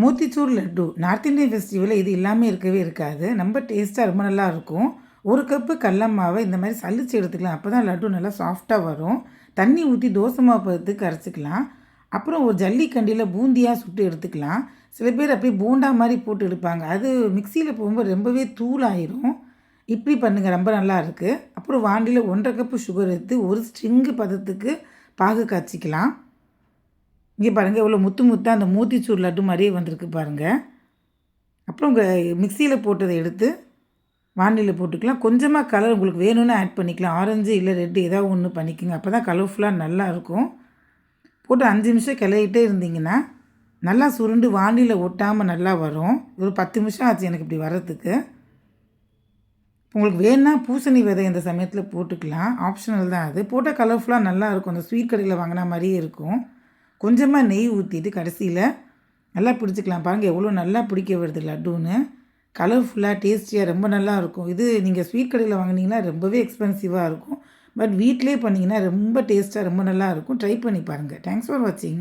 Motichoor laddu north Indian ஃபெஸ்டிவலில் இது இல்லாமல் இருக்கவே இருக்காது. ரொம்ப டேஸ்ட்டாக ரொம்ப நல்லா இருக்கும். 1 கப்பு கடல மாவை இந்த மாதிரி சலிச்சு எடுத்துக்கலாம். அப்போ தான் லட்டு நல்லா சாஃப்டாக வரும். தண்ணி ஊற்றி தோசை மாவு பதத்துக்கு அரைச்சிக்கலாம். அப்புறம் ஒரு ஜல்லிக்கண்டியில் பூந்தியாக சுட்டு எடுத்துக்கலாம். சில பேர் அப்படியே போண்டா மாதிரி போட்டு எடுப்பாங்க. அது மிக்சியில் போகும்போது ரொம்பவே தூளாயிரும். இப்படி பண்ணுங்கள், ரொம்ப நல்லா இருக்குது. அப்புறம் வாண்டியில் 1 1/2 கப்பு சுகர் எடுத்து ஒரு ஸ்ட்ரிங்கு பதத்துக்கு பாகு காய்ச்சிக்கலாம். இங்கே பாருங்கள் எவ்வளோ முத்து முத்தாக அந்த மோத்திச்சூர் லட்டு மாதிரியே வந்திருக்கு பாருங்கள். அப்புறம் மிக்சியில் போட்டதை எடுத்து வானிலையில் போட்டுக்கலாம். கொஞ்சமாக கலர் உங்களுக்கு வேணும்னு ஆட் பண்ணிக்கலாம். ஆரஞ்சு இல்லை ரெட்டு ஏதாவது ஒன்று பண்ணிக்கோங்க. அப்போ தான் கலர்ஃபுல்லாக நல்லாயிருக்கும். போட்டு 5 நிமிஷம் கிளறிட்டே இருந்தீங்கன்னா நல்லா சுருண்டு வானிலையில் ஒட்டாமல் நல்லா வரும். ஒரு 10 நிமிஷம் ஆச்சு எனக்கு இப்படி வர்றதுக்கு. உங்களுக்கு வேணுன்னா பூசணி விதை இந்த சமயத்தில் போட்டுக்கலாம். ஆப்ஷனல் தான் அது. போட்டால் கலர்ஃபுல்லாக நல்லாயிருக்கும். அந்த ஸ்வீட் கடையில் வாங்கின மாதிரியே இருக்கும். கொஞ்சமாக நெய் ஊற்றிட்டு கடைசியில் நல்லா பிடிச்சிக்கலாம். பாருங்கள் எவ்வளோ நல்லா பிடிக்க வருது லட்டுன்னு. கலர்ஃபுல்லாக டேஸ்டியாக ரொம்ப நல்லாயிருக்கும். இது நீங்கள் ஸ்வீட் கடையில் வாங்கினீங்கன்னா ரொம்பவே எக்ஸ்பென்சிவாக இருக்கும். பட் வீட்டிலே பண்ணிங்கன்னா ரொம்ப டேஸ்ட்டாக ரொம்ப நல்லாயிருக்கும். ட்ரை பண்ணி பாருங்கள். தேங்க்ஸ் ஃபார் வாட்சிங்.